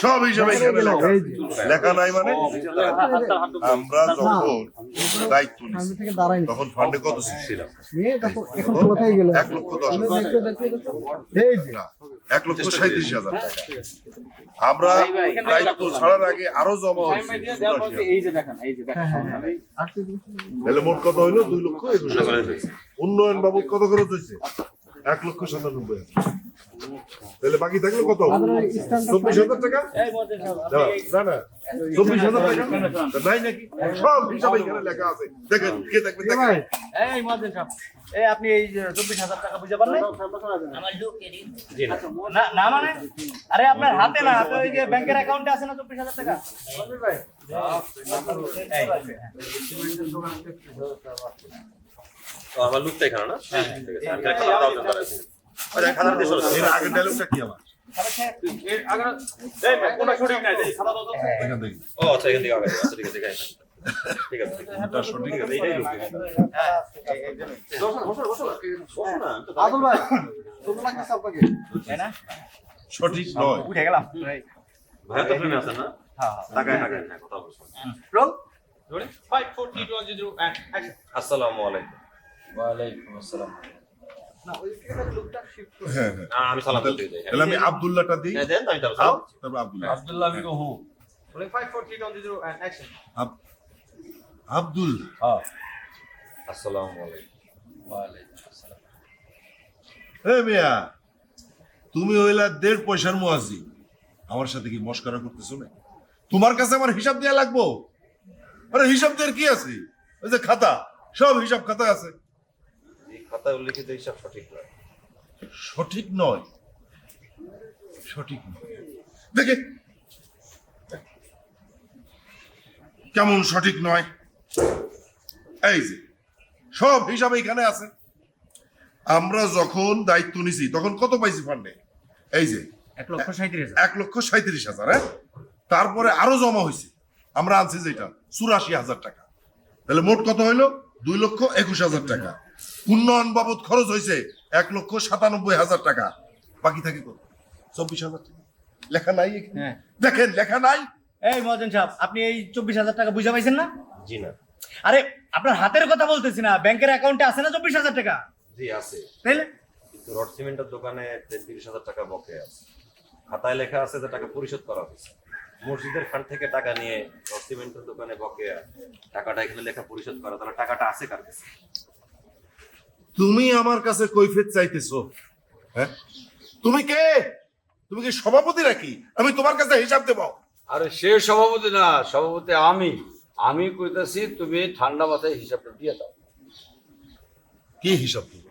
সব হিসাবে লেখা নাই মানে আমরা যখন দায়িত্ব তখন ফান্ডে কত ছিলাম 1,10,37,000 টাকা। আমরা দায়িত্ব ছাড়ার আগে আরো জমা হয়েছে তাহলে মোট কত হইলো 2,21,000। উন্নয়ন বাবদ কত খরচ হয়েছে 1,97,000। তাহলে বাকি থাকলো কত 24,000 টাকা না না 24,000 টাকা নাই নাকি সব হিসাবে এখানে লেখা আছে দেখেন কে দেখবে দেখেন এই মহাজন সাহেব আপনি এই 24,000 টাকা বুঝে পারলেন না না মানে আরে আপনার হাতে না হাতে ওই যে ব্যাংকের অ্যাকাউন্টে আছে না 24,000 টাকা ভাই তো আমার লুকটা এখানে না এর আগের ডায়লগটা কি আমার ও আচ্ছা এখান থেকে আগে আচ্ছা ঠিক আছে ঠিক আছে সঠিক আছে এইটাই লোক আদল ভাই তোমরা কি সব পাকে তাই না সঠিক নয় উঠে গেলাম ভাই তো ফ্রেমে আছে না হ্যাঁ টাকায় না কথা বলছো রোল 5 4 3 2 1 0 and action আসসালামু আলাইকুম ওয়া আলাইকুম আসসালাম না ওই কেন লুকটা শিফট করে হ্যাঁ আমি সালাম করতে যাই তাহলে আমি আব্দুল্লাহটা দিই দেন আমি তারপর তারপর আব্দুল্লাহ আব্দুল্লাহ বিগো হু 5 4 3 2 1 0 and action আব্দুল হ্যাঁ আসসালামু আলাইকুম ওয়া আলাইকুম আসসালাম মিয়া তুমি হইলা 1.5 পয়সার মুয়াজ্জিন আমার সাথে কি মশকরা করতেছো না তোমার কাছে আমার হিসাব দেয়া লাগবো আরে হিসাব দেওয়ার কি আছে ওই যে খাতা সব হিসাব খাতা আছে এই খাতায় উল্লেখিত হিসাব সঠিক নয় সঠিক নয় দেখে কেমন সঠিক নয় এই যে সব হিসাব এখানে আছে আমরা যখন দায়িত্ব নিছি তখন কত পাইছি ফান্ডে এই যে 1,37,000 হ্যাঁ তারপরে আরো জমা হয়েছে আমরা আনছি যেটা 84,000 টাকা তাহলে মোট কত হইলো 2,21,000 টাকা উন্নয়ন বাবদ খরচ হয়েছে 1,97,000 টাকা বাকি থাকে কত 24,000 টাকা লেখা নাই হ্যাঁ দেখেন লেখা নাই এই মহাজন সাহেব আপনি এই 24,000 টাকা বুঝা পাইছেন না জি না আরে আপনার হাতের কথা বলতেছি না ব্যাংকের অ্যাকাউন্টে আছে না 24,000 টাকা জি আছে তাইলে কিন্তু রড সিমেন্টের দোকানে 33,000 টাকা বকেয়া আছে খাতায় লেখা আছে যে টাকা পরিশোধ করা হয়েছে মসজিদের ফান্ড থেকে টাকা নিয়ে রড সিমেন্টের দোকানে বকেয়া টাকাটা এখানে লেখা পরিশোধ করা তাহলে টাকাটা আছে কার কাছে তুমি আমার কাছে কৈফিয়ত চাইতেছো হ্যাঁ তুমি কে তুমি কি সভাপতি নাকি আমি তোমার কাছে হিসাব দেব আরে সে সভাপতি না সভাপতি আমি কইতাছি তুমি ঠান্ডা মাথায় হিসাবটা দিয়ে দাও কি হিসাব দেব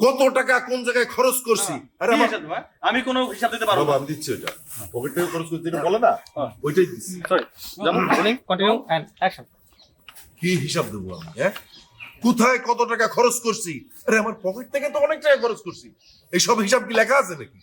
কত টাকা কোন জায়গায় খরচ করছি আরে আমি কোনো হিসাব দিতে পারবো বাবা আমি দিচ্ছি ওটা পকেট থেকে খরচ করতে এটা বলে না ওইটাই দিচ্ছি সরি যেমন রোলিং কন্টিনিউ এন্ড অ্যাকশন কি হিসাব দেবো আমি হ্যাঁ কোথায় কত টাকা খরচ করছি আরে আমার পকেট থেকে তো অনেক টাকা খরচ করছি এইসব হিসাব কি লেখা আছে নাকি